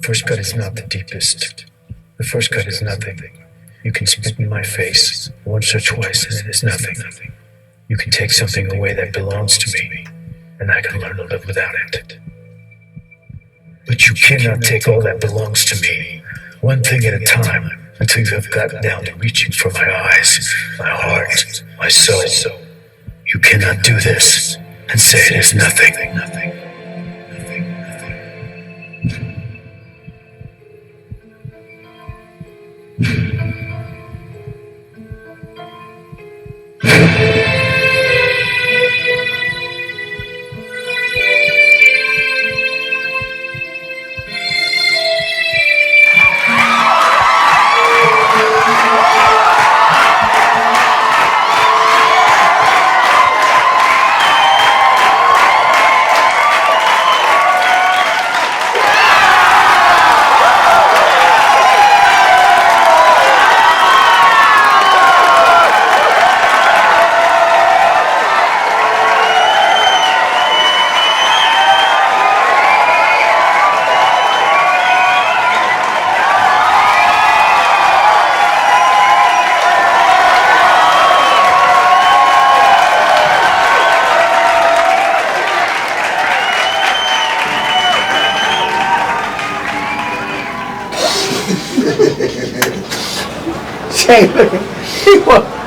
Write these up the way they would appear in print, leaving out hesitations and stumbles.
first cut is not the deepest. The first cut is nothing. You can spit in my face once or twice and it is nothing. You can take something away that belongs to me, and I can learn to live without it. But you cannot take all that belongs to me, one thing at a time, until you have gotten down to reaching for my eyes, my heart, my soul. You cannot do this and say it is nothing.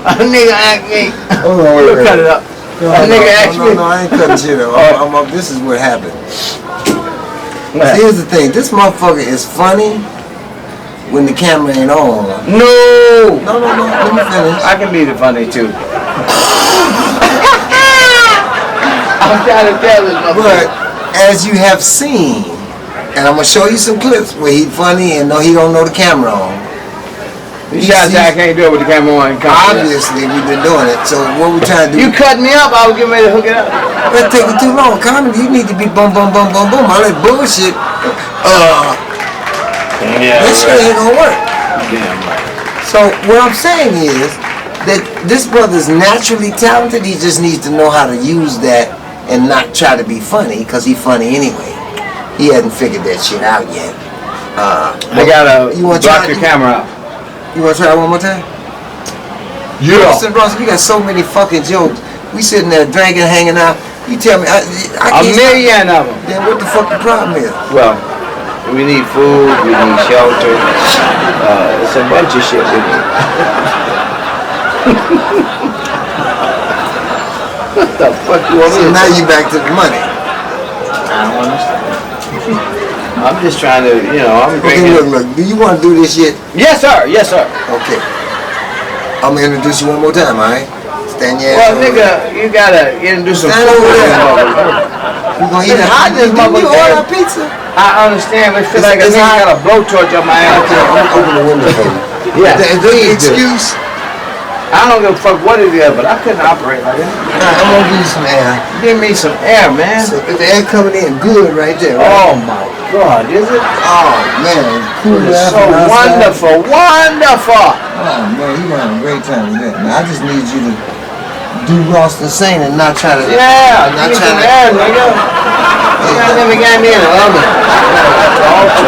A nigga asked me. Hold on, wait. Cut it up. A nigga asked me. No, I ain't cutting shit up. I'm up. This is what happened. Here's the thing. This motherfucker is funny when the camera ain't on. No. No. Let me finish. I can be the funny too. I'm trying to tell this motherfucker. But as you have seen, and I'm gonna show you some clips where he funny and he don't know the camera on. You shots I can't do it with the camera on. Obviously, we've been doing it. So what we trying to do? You cut me up, I was getting ready to hook it up. That taking too long. Comedy, you need to be boom. All that bullshit. This shit ain't gonna work. Damn right. So what I'm saying is that this brother's naturally talented. He just needs to know how to use that and not try to be funny, because he's funny anyway. He hasn't figured that shit out yet. I gotta block your camera out. You want to try it one more time? Yeah. Listen, Bronson, you got so many fucking jokes. We sitting there drinking, hanging out. You tell me, I A can't million of them. Then what the fuck the problem is? Well, we need food, we need shelter. It's a bunch of shit we need. What the fuck you want me So to now do? you back to the money. I don't understand. I'm just trying to, I'm Okay, drinking. look. Do you want to do this shit? Yes, sir. Yes, sir. Okay. I'm going to introduce you one more time, alright? Stand your ass Well, over nigga, there. you gotta introduce some Stand food. over there. You gonna eat It's hot in this Didn't you motherfucker. order pizza? I understand, but I feel like a It's nigga hot. got a blowtorch on my ass. Okay, I'm gonna open the window for you. Yeah, Is that an please do. excuse? I don't give a fuck what it is, but I couldn't operate like that. Alright, I'm gonna give you some air. Give me some air, man. So, the air coming in good right there, right? Oh my God, is it? Oh man, cool It's air so from outside. wonderful. Oh man, you gonna have a great time with that. Man, I just need you to do Ralston Saint and not try to. Yeah, not give me try some to. air, nigga. You guys never got me an oven.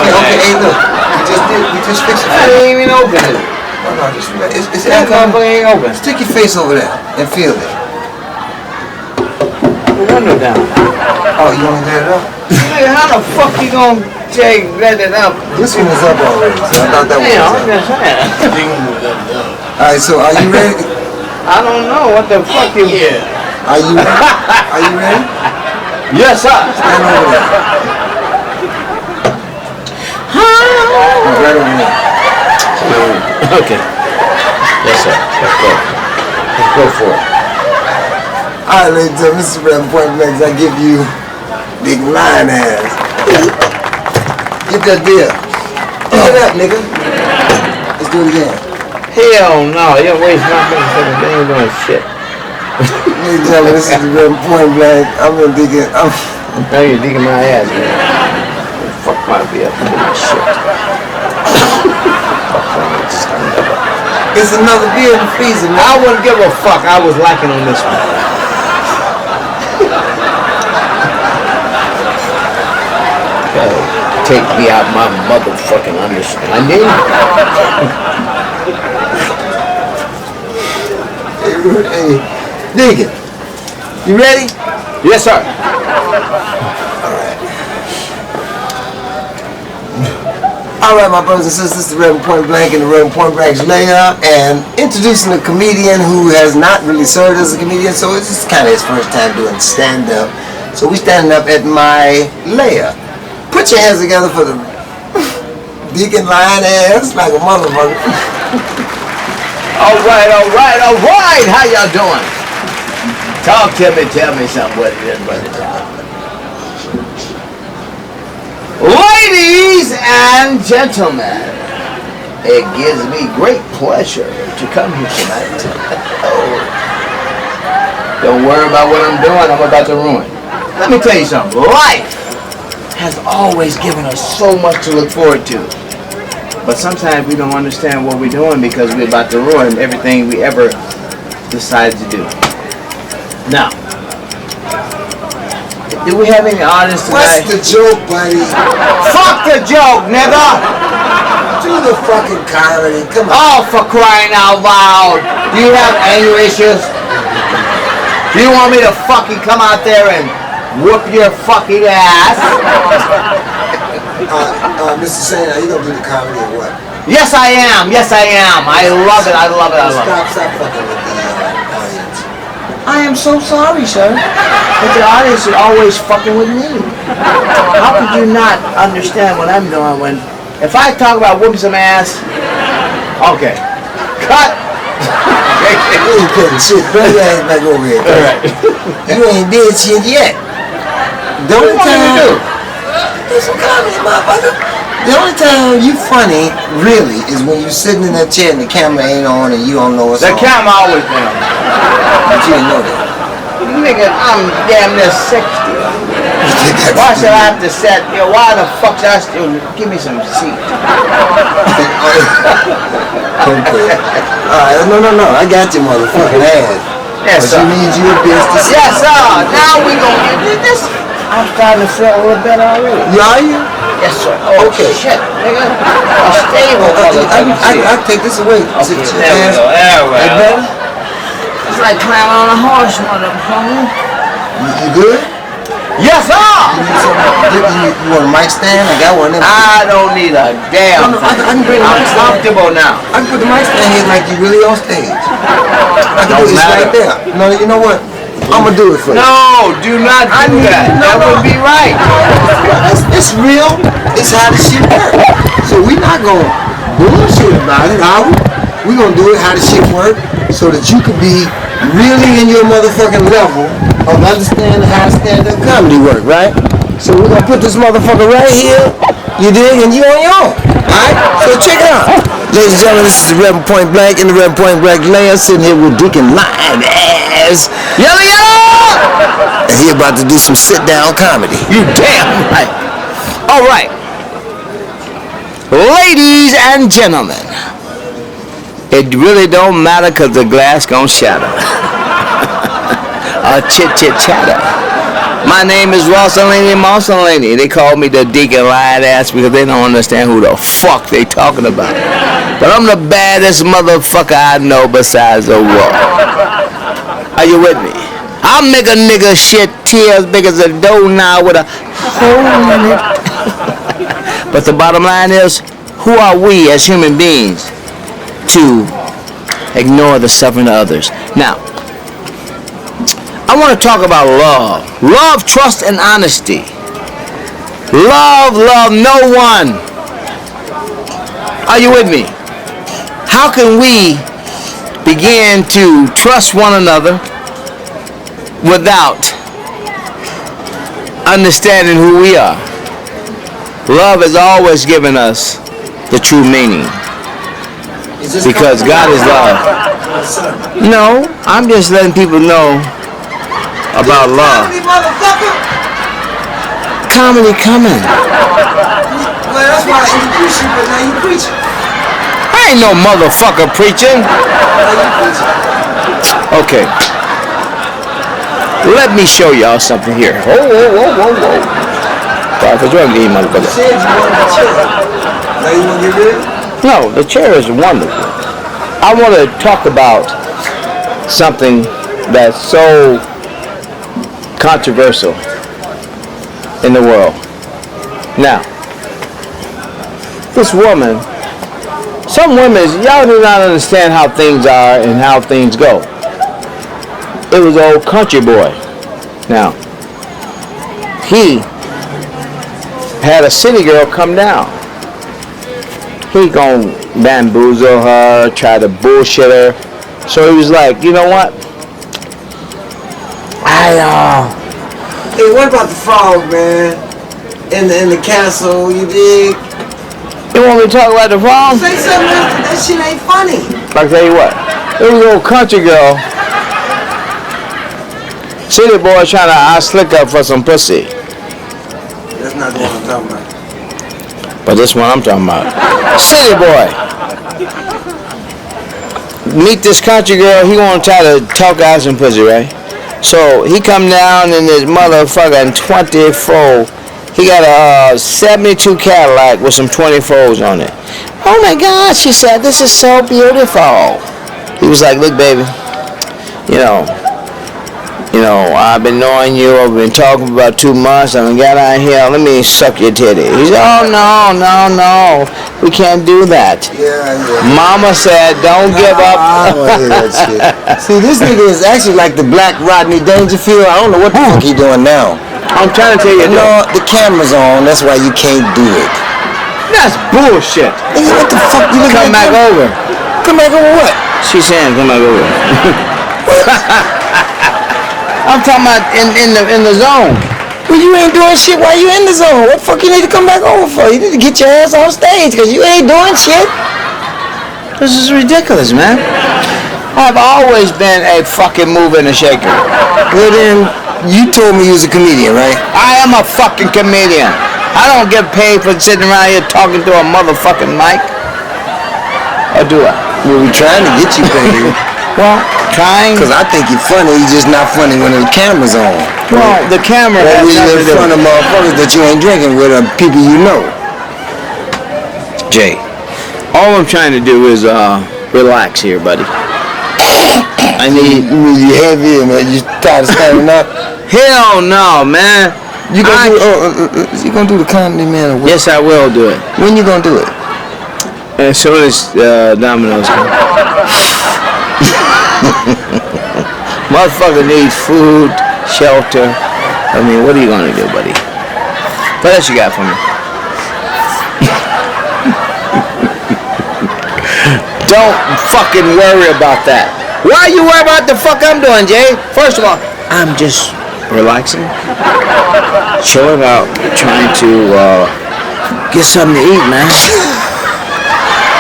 Okay, hey look, we just fixed it. I didn't even open it. No, just it's That air coming. motherfucker ain't open. Stick your face over there and feel it. The window down. Oh, you wanna get it up? Nigga, how the fuck you gonna let it up? This one is up already, so I thought that one Damn, was I'm up. just saying. Alright, so are you ready? I don't know what the fuck you. Yeah. Are you ready? Are you ready? Yes, sir. Stand over there. Right over there. Okay. Yes, sir. Let's go. Let's go for it. Alright, ladies and gentlemen, this is Reverend Point Blanks. I give you big lion ass. Get that deal. Pick it up, nigga. Let's do it again. Hell no, you're wasting my fucking they ain't doing shit. Ladies and gentlemen, this is the Reverend Point Blank. Now you're digging my ass, man. Fuck my be up with my shit. It's another beer in the freezer, man. I wouldn't give a fuck. I was liking on this one. Okay. take me out my motherfucking understanding. Hey, Deacon, you ready? Yes, sir. All right, my brothers and sisters, this is the Reverend Point Blank and the Reverend Point Blank's Leia, and introducing a comedian who has not really served as a comedian, so it's just kind of his first time doing stand-up. So we standing up at my Leia. Put your hands together for the Deacon lying ass like a motherfucker. All right. How y'all doing? Talk to me. Tell me something. What it is, brother. Ladies and gentlemen, it gives me great pleasure to come here tonight. Don't worry about what I'm doing. I'm about to ruin. Let me tell you something. Life has always given us so much to look forward to. But sometimes we don't understand what we're doing because we're about to ruin everything we ever decided to do. Now, do we have any audience tonight? What's the joke, buddy? Fuck the joke, nigga! Do the fucking comedy. Come on. Oh, for crying out loud! Do you have anger issues? Do you want me to fucking come out there and whoop your fucking ass? Mr. Shane, are you gonna do the comedy or what? Yes, I am. I love it. Stop fucking with the audience. I am so sorry, sir. But the audience is always fucking with me. How could you not understand what I'm doing when... If I talk about whooping some ass... Okay. Cut! You ain't putting shit. Bring your ass back over here. Alright. You ain't did shit yet. The only time... Do some comedy, motherfucker. The only time you funny, really, is when you sitting in that chair and the camera ain't on and you don't know what's on. The camera always down. But you didn't know that. Nigga, I'm damn near 60. Why should I have to set, why the fuck should I still give me some seat? Okay. Alright, no. I got your motherfucking ass. Yes, sir. But you need you a business. Yes, sir. Now we gonna get this. I'm starting to feel a little better already. Are you? Yes, sir. Oh, okay. Shit, nigga. A stable motherfucker. I take this away. Okay, there we go. There we go. Better? It's like climbing on a horse, motherfucker. You good? Yes, sir. You want a mic stand? I got one of them. I don't need a damn. I can bring a I'm mic stand. comfortable now. I can put the mic stand here like you really on stage. I can do it right there. No, you know what? I'm gonna do it for you. No, do not do that. That would be right. It's real. It's how the shit works. So we're not gonna bullshit about it, are we? We're gonna do it how the shit works so that you could be really in your motherfucking level of understanding how stand-up comedy work, right? So we're gonna put this motherfucker right here, you dig, and you on your own, alright? So check it out. Ladies and gentlemen, this is the Reverend Point Blank and the Reverend Point Blank Leia sitting here with Deacon Live ass. Yellow! And he about to do some sit-down comedy. You damn right. All right. Ladies and gentlemen, it really don't matter because the glass gonna shatter. Chit-chatter. My name is Rossalini. They call me the Deacon Lion Ass because they don't understand who the fuck they talking about. But I'm the baddest motherfucker I know besides the world. Are you with me? I'll make a nigga shit tears big as a dough now with a hole in it. But the bottom line is, who are we as human beings to ignore the suffering of others? Now, I want to talk about love. Love, trust, and honesty. Love no one. Are you with me? How can we begin to trust one another without understanding who we are? Love has always given us the true meaning. Because God is love. No, I'm just letting people know about love. Comedy coming. Well, that's why I introduced you, but now you preaching. I ain't no motherfucker preaching. Okay. Let me show y'all something here. Whoa. Five for drug, you motherfucker. Said you wanted the chair. Now you want to get rid of it? No, the chair is wonderful. I want to talk about something that's so controversial in the world. Now, this woman, some women, y'all do not understand how things are and how things go. It was old country boy. Now, he had a city girl come down. He gonna bamboozle her, try to bullshit her. So he was like, you know what? Hey, what about the frog, man? In the castle, you dig? You want me to talk about the frog? Say something else. That shit ain't funny. I'll tell you what. It was a little country girl. City boy trying to slick up for some pussy. That's not the one I'm talking about. But this one I'm talking about. City boy. Meet this country girl, he wanna try to talk out some pussy, right? So he come down in this motherfucking 24. He got a 72 Cadillac with some 24s on it. Oh my God, she said, this is so beautiful. He was like, look baby, you know, I've been knowing you, I've been talking for about 2 months, I got out here, let me suck your titty. He said, oh no, we can't do that. Yeah. Mama said, don't give up. I don't want to hear that shit. See, this nigga is actually like the black Rodney Dangerfield. I don't know what the fuck he doing now. I'm trying to tell you. No, the camera's on, that's why you can't do it. That's bullshit. Nigga, what the fuck you looking Come at? back over. Come back over what? She's saying come back over. I'm talking about in the zone. Well, you ain't doing shit while you in the zone. What the fuck you need to come back over for? You need to get your ass on stage, because you ain't doing shit. This is ridiculous, man. I've always been a fucking mover and a shaker. Well then, you told me you was a comedian, right? I am a fucking comedian. I don't get paid for sitting around here talking to a motherfucking mic. Or do I? Well, we trying to get you paid. Well, trying. Because I think you're funny, you're just not funny when the camera's on. Well, the camera has Or when nothing you're to in do front of motherfuckers that you ain't drinking with, people you know. Jay, all I'm trying to do is relax here, buddy. I need. You heavy, man. You tired of standing up? Hell no, man. You gonna do the comedy, man? Or what? Yes, I will do it. When you gonna do it? As soon as Domino's come. Motherfucker needs food, shelter. I mean, what are you gonna do, buddy? What else you got for me? Don't fucking worry about that. Why you worry about the fuck I'm doing, Jay? First of all, I'm just relaxing, chilling out, trying to get something to eat, man.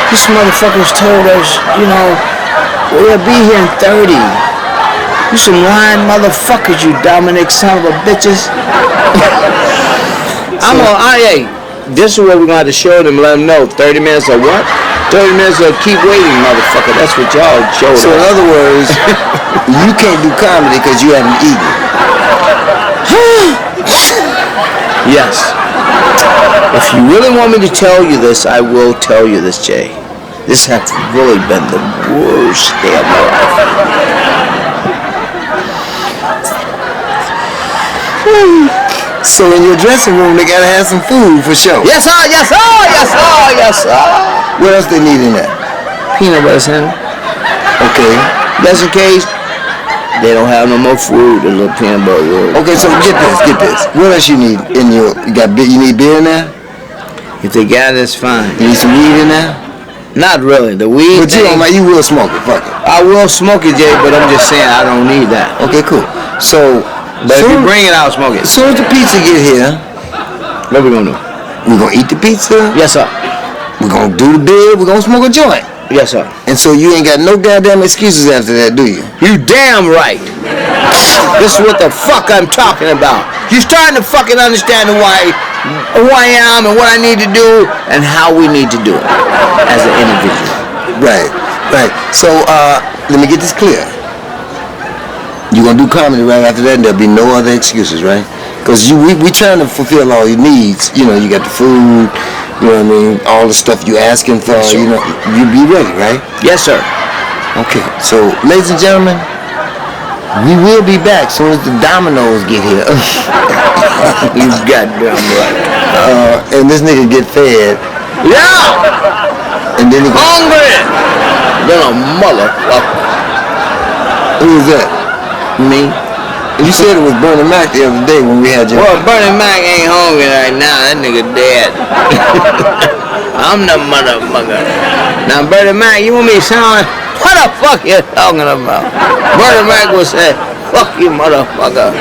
This motherfucker's told us, we'll be here in 30. You some lying motherfuckers, you Dominic son of a bitches. Hey, this is what we're gonna have to show them, let them know. 30 minutes of what? 30 minutes of keep waiting, motherfucker. That's what y'all showed us. So in other words, you can't do comedy because you haven't eaten. Yes. If you really want me to tell you this, I will tell you this, Jay. This has really been the worst day of my life. So in your dressing room, they gotta have some food for sure. Yes, sir. Yes, sir. Yes, sir. Yes, sir. What else they need in there? Peanut butter sandwich. Okay. Just in case they don't have no more food, a little peanut butter roll. Okay, so get this. What else you need in your? You need beer in there? If they got it, it's fine. You need some weed in there? Not really. The weed. But you will smoke it. Fuck it. I will smoke it, Jay, but I'm just saying I don't need that. Okay, cool. So, but if you bring it, I'll smoke it. As soon as the pizza get here, what we gonna do? We gonna eat the pizza. Yes, sir. We gonna do the beer. We gonna smoke a joint. Yes, sir. And so you ain't got no goddamn excuses after that, do you? You damn right. This is what the fuck I'm talking about. You starting to fucking understand who I am and what I need to do and how we need to do it as an individual. Right. So, let me get this clear. You gonna do comedy right after that, and there'll be no other excuses, right? Because we trying to fulfill all your needs. You know, you got the food, you know what I mean, all the stuff you asking for, you know, you be ready, right? Yes, sir. Okay, so ladies and gentlemen, we will be back as soon as the dominoes get here. You goddamn right. And this nigga get fed. Yeah! And then he Hungry! Then a motherfucker. Who is that? Me? You said it was Bernie Mac the other day when we had your... Well, Bernie Mac ain't hungry right now. That nigga dead. I'm the motherfucker. Now, Bernie Mac, you want me to sound like... What the fuck you talking about? Bernie Mac will say, fuck you, motherfucker.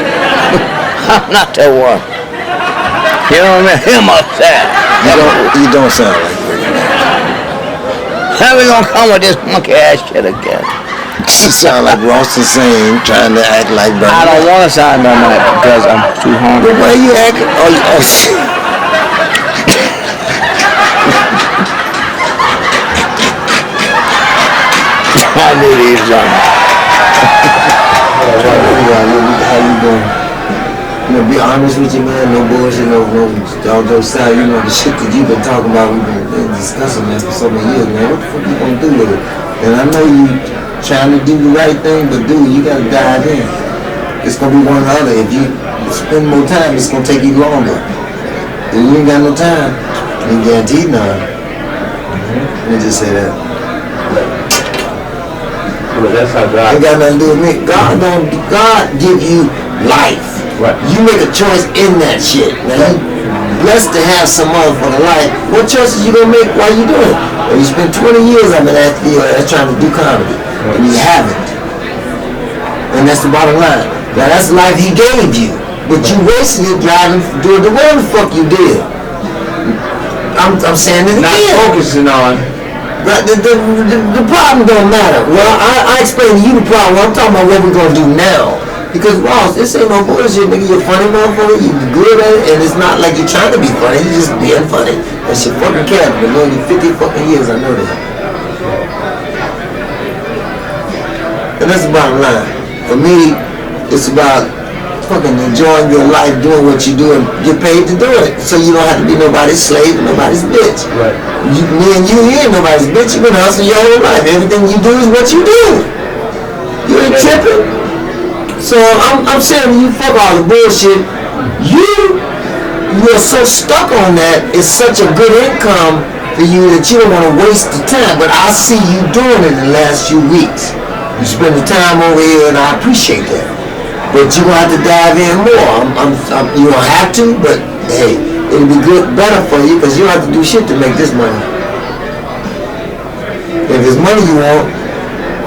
I'm not the one. You know what I mean? Him upset. You don't sound like Bernie Mac. How we gonna come with this monkey ass shit again? You sound like Ross Hussein trying to act like Bernie I don't Mac. want to sound like that because I'm too hungry. But why you acting? Oh shit. I knew these something. How you doing? You know, be honest with you, man. No bullshit, no all those sides. You know, the shit that you've been talking about, we've been discussing, man, for so many years, man. What the fuck you gonna do with it? And I know you trying to do the right thing, but dude, you gotta dive in. It's gonna be one or the other. If you spend more time, it's gonna take you longer. If you ain't got no time, you ain't guaranteed none. Let me just say that. Well, that's how God... Ain't got nothing to do with me. God give you life. Right. You make a choice in that shit. Now you blessed to have some motherfucking life. What choices you gonna make while you doing it? Well, you spent 20 years I've been asking you trying to do comedy. And you haven't. And that's the bottom line. Now that's the life he gave you. But you wasted it driving, doing the whatever the fuck you did. I'm saying it again. Not focusing on... The problem don't matter. Well, I explained to you the problem. I'm talking about what we're going to do now. Because, Ross, this ain't no bullshit, nigga. You're funny, motherfucker. You're good at it. And it's not like you're trying to be funny. You're just being funny. That's your fucking character. Been knowing you 50 fucking years. I know that. And that's the bottom line. For me, it's about fucking enjoying your life, doing what you do, and get paid to do it. So you don't have to be nobody's slave and nobody's bitch. Right. Me and you ain't nobody's bitch. You've been hustling your whole life. Everything you do is what you do. You ain't tripping. So I'm saying when you fuck all the bullshit, you're so stuck on that. It's such a good income for you that you don't want to waste the time. But I see you doing it in the last few weeks. You spend the time over here, and I appreciate that. But you're going to have to dive in more. You don't have to, but hey, it'll be better for you because you don't have to do shit to make this money. If it's money you want,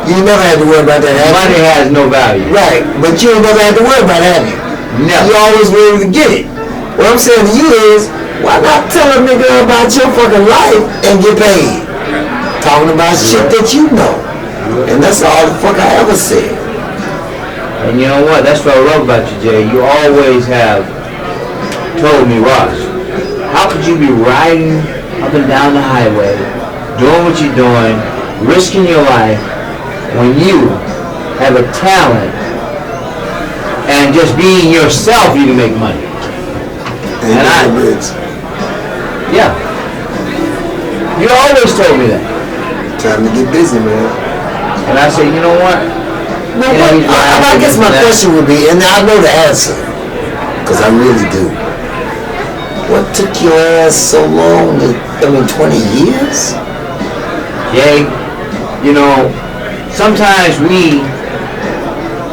you never have to worry about that. Money has no value. Right, but you ain't never had to worry about having it. Never. You always were able to get it. What I'm saying to you is, why not tell a nigga about your fucking life and get paid? Talking about shit that you know. And that's all the fuck I ever said. And you know what? That's what I love about you, Jay. You always have told me, Ross, how could you be riding up and down the highway, doing what you're doing, risking your life, when you have a talent and just being yourself, you can make money. Yeah. You always told me that. Time to get busy, man. And I said, you know what? Well, I guess my question would be, and I know the answer, because I really do. What took your ass so long? 20 years? Jay, you know, sometimes we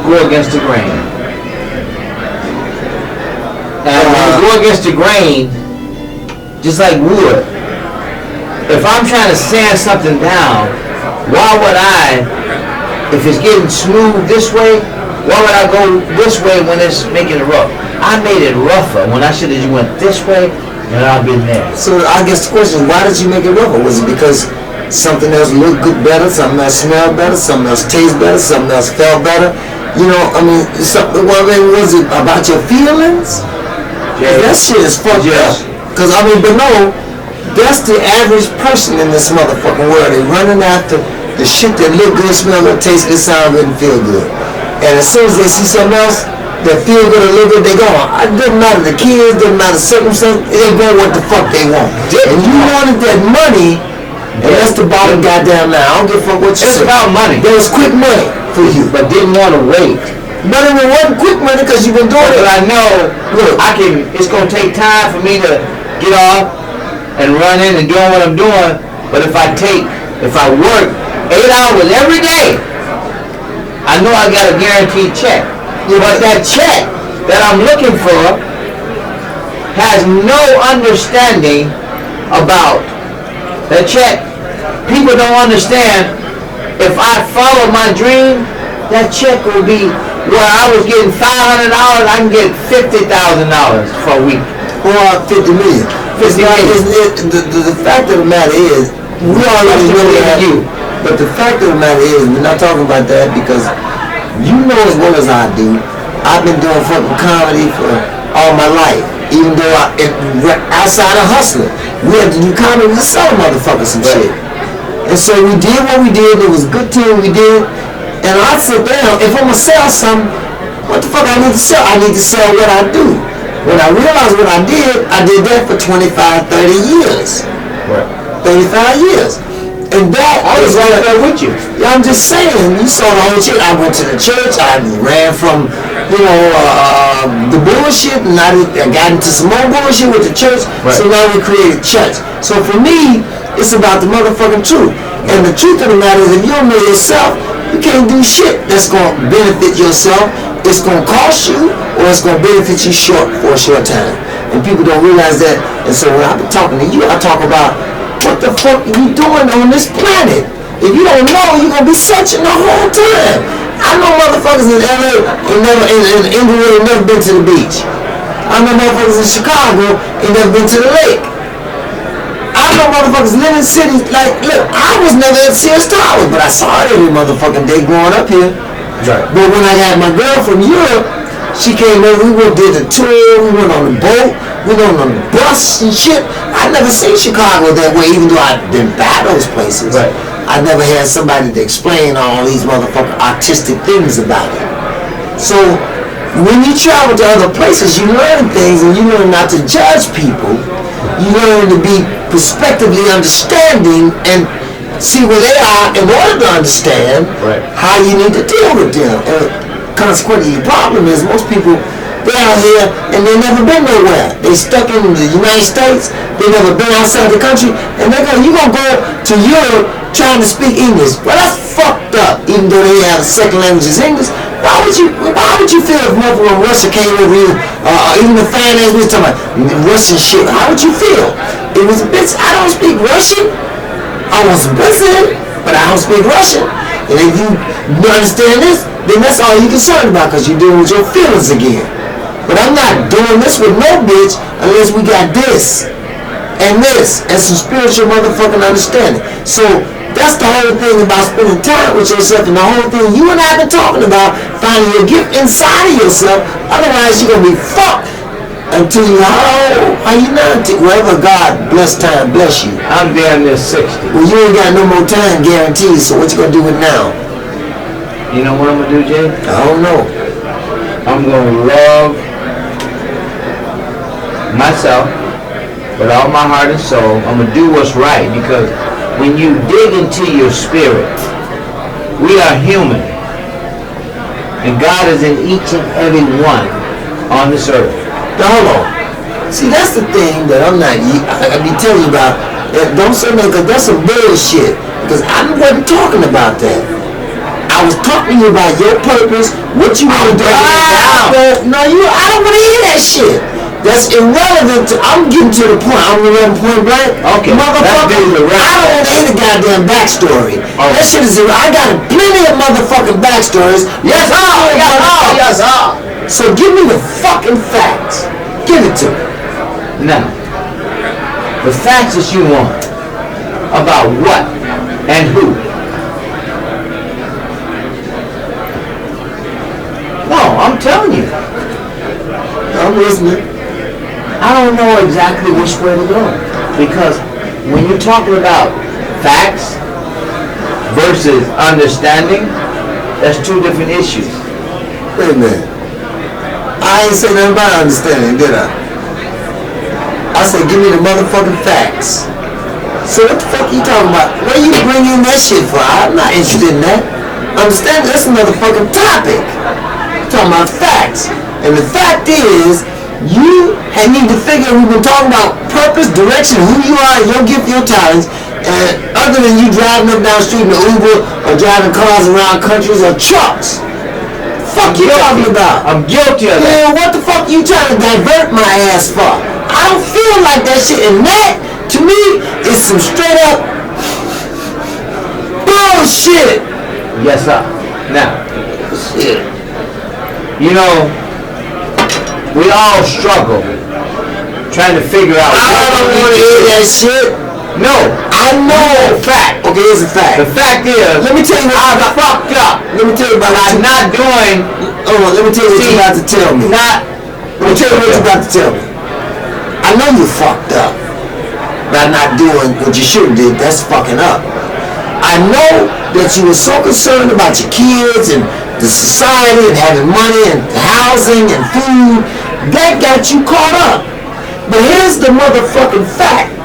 go against the grain. And when we go against the grain, just like wood, if I'm trying to sand something down, why would I, if it's getting smooth this way, why would I go this way when it's making it rough? I made it rougher when I should have just went this way and I've been there. So I guess the question is, why did you make it rougher? Was it because something else looked good better, something else smelled better, something else tasted better, something else felt better? You know, I mean, was it about your feelings? Yeah. That shit is fucked up. Because but no, that's the average person in this motherfucking world. They're running after the shit that look good, smell good, taste good, sound good, and feel good. And as soon as they see something else, that feel good or live good, they go. It doesn't matter the kids, doesn't matter the circumstance, they go what the fuck they want. And you wanted that money, and that's the bottom goddamn line. I don't give a fuck what you say. It's about money. There was quick money for you. But didn't want to wait. But it wasn't quick money because you've been doing it. But I know, look, it's going to take time for me to get off and run in and doing what I'm doing. But if I work 8 hours every day, I know I got a guaranteed check. Yeah, but that check that I'm looking for has no understanding about that check. People don't understand. If I follow my dream, that check will be where I was getting $500, I can get $50,000 for a week. Or 50 million. 50 million. The fact of the matter is, we already know that. But the fact of the matter is, we're not talking about that because you know as well as I do, I've been doing fucking comedy for all my life. Even though outside of hustling, we had to do comedy to sell motherfuckers some shit. And so we did what we did. It was a good team we did. And I sit down, if I'm gonna sell something, what the fuck I need to sell? I need to sell what I do. When I realized what I did that for 25, 30 years. Right. 35 years. And that I was right there with you. Yeah, I'm just saying, you saw the whole shit. I went to the church, I ran from, the bullshit, and I got into some more bullshit with the church, right. So now we created CHUCH. So for me, it's about the motherfucking truth. And the truth of the matter is, if you don't know yourself, you can't do shit that's going to benefit yourself. It's going to cost you, or it's going to benefit you for a short time. And people don't realize that. And so when I've been talking to you, I talk about what the fuck are you doing on this planet? If you don't know, you're going to be searching the whole time. I know motherfuckers in LA in Inglewood ain't never been to the beach. I know motherfuckers in Chicago ain't never been to the lake. I know motherfuckers live in cities like, look, I was never at Sears Towers, but I saw it every motherfucking day growing up here. Right. But when I had my girl from Europe, she came over, we did a tour, we went on the boat, we went on the bus and shit. I never seen Chicago that way, even though I've been by those places. Right. I never had somebody to explain all these motherfucking artistic things about it. So, when you travel to other places, you learn things and you learn not to judge people. You learn to be prospectively understanding and see where they are in order to understand how you need to deal with them. And consequently, the problem is most people, they're out here and they've never been nowhere. They stuck in the United States, they've never been outside the country, and you're going to go to Europe trying to speak English. Well, that's fucked up, even though they have a second language is English. Why would you feel if motherfucker from Russia came over here, even the finance was talking about Russian shit? How would you feel? It was a bitch, I don't speak Russian. I was president, but I don't speak Russian. And if you understand this, then that's all you're concerned about because you're dealing with your feelings again. But I'm not doing this with no bitch unless we got this and some spiritual motherfucking understanding. So that's the whole thing about spending time with yourself, and the whole thing you and I have been talking about, finding your gift inside of yourself. Otherwise, you're going to be fucked until you, are you not? Wherever God bless time, bless you. I'm damn near 60. Well, you ain't got no more time guaranteed, so what you going to do with now? You know what I'm going to do, Jay? I don't know. I'm going to love myself with all my heart and soul. I'm going to do what's right, because when you dig into your spirit, we are human. And God is in each and every one on this earth. Now, hold on. See, that's the thing that I be telling you about. Don't say that, because that's some bullshit. Because I wasn't talking about that. I was talking to you about your purpose, what you want to do. No, I don't want to hear that shit. That's irrelevant to, I'm getting to the point. I'm going to point blank. Okay. Motherfucker, I don't want to hear the goddamn backstory. Okay. That shit is I got plenty of motherfucking backstories. Yes, yes, so give me the fucking facts. Give it to me. Now, the facts that you want about what and who. No, I'm telling you. I'm listening. I don't know exactly which way to go, because when you're talking about facts versus understanding, that's two different issues. Wait a minute. I ain't say nothing about understanding, did I? I said, give me the motherfucking facts. So what the fuck are you talking about? Where you bringing that shit for? I'm not interested in that. Understand? That's another fucking topic. I'm talking about facts. And the fact is, you need to figure, we've been talking about purpose, direction, who you are, your gift, your talents, and other than you driving up down the street in the Uber or driving cars around countries or trucks. Fuck you talking about? I'm guilty of that. Yeah, what the fuck you trying to divert my ass for? I don't feel like that shit, and that, to me, is some straight up bullshit. Yes, sir. Now, Shit. you know, we all struggle trying to figure out. I don't want to hear that shit. No, I know. Fact. Okay, here's a fact. The fact is, Let me tell you what I fucked up. Let me tell you about I'm not doing. Hold on, let me tell you what you're about to tell me. Not. Let me tell you what you're about to tell me. I know you fucked up by not doing what you should have did. That's fucking up. I know that you were so concerned about your kids and the society and having money and housing and food. That got you caught up. But here's the motherfucking fact.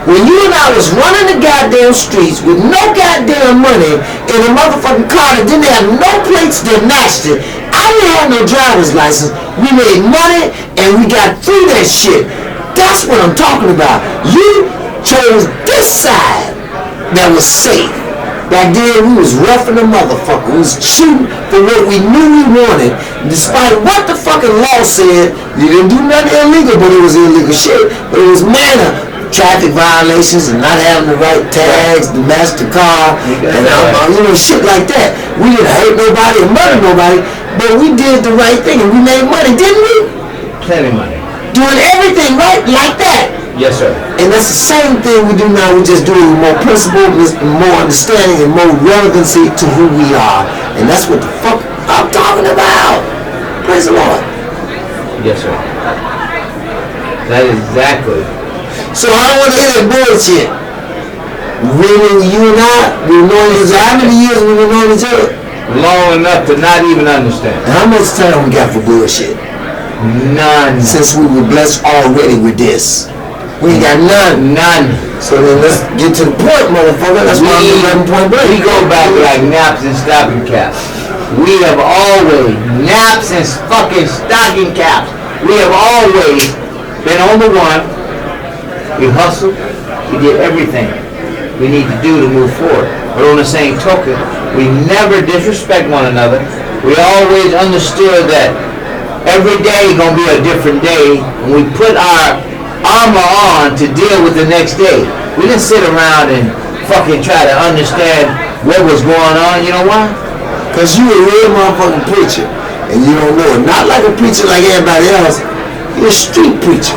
When you and I was running the goddamn streets with no goddamn money in a motherfucking car that didn't have no plates that matched it, I didn't have no driver's license. We made money and we got through that shit. That's what I'm talking about. You chose this side that was safe. Back then, we was roughing the motherfucker. We was shooting for what we knew we wanted. Despite what the fucking law said, you didn't do nothing illegal, but it was illegal shit. But it was minor traffic violations and not having the right tags to match the car, and shit like that. We didn't hurt nobody or murder nobody, but we did the right thing and we made money, didn't we? Plenty money. Doing everything right like that. Yes, sir. And that's the same thing we do now. We just do it with more principle, with more understanding, and more relevancy to who we are. And that's what the fuck I'm talking about. Praise the Lord. Yes, sir. That is exactly. So I don't want to hear that bullshit. Really, you and I, we've known each other. How many years we've been knowing each other? Long enough to not even understand. And how much time we got for bullshit? None. Since we were blessed already with this. We ain't got none. None. So then let's get to the point, motherfucker. That's why I'm 11 point break. We go back like naps and stocking caps. We have always, naps and fucking stocking caps. We have always been on the one. We hustled. We did everything we need to do to move forward. But on the same token, we never disrespect one another. We always understood that every day gonna be a different day, and we put our armor on to deal with the next day. We didn't sit around and fucking try to understand what was going on. You know why? Cause you a real motherfucking preacher, and you don't know it. Not like a preacher like everybody else. You're a street preacher.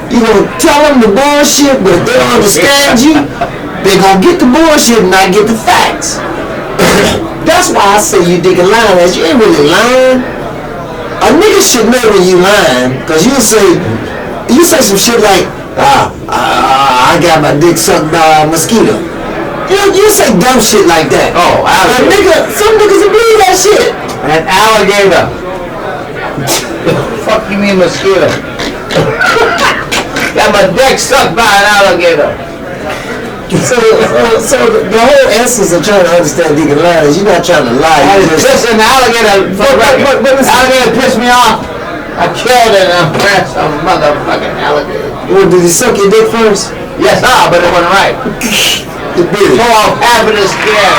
You gonna tell them the bullshit, but if they don't understand you, they gonna get the bullshit and not get the facts. That's why I say you digging lying, as you ain't really lying. A nigga should know when you lying, cause you say some shit like, I got my dick sucked by a mosquito. You say dumb shit like that. Oh, alligator. Some niggas will believe that shit. An alligator. Fuck you mean mosquito? Got my dick sucked by an alligator. So the whole essence of trying to understand Deacon Line is you're not trying to lie. I was pissing the alligator. Alligator pissed me off. I killed it and I pressed a motherfucking alligator. Well, did he suck your dick first? Yes, but it wasn't right. It did. So I'm having a skin.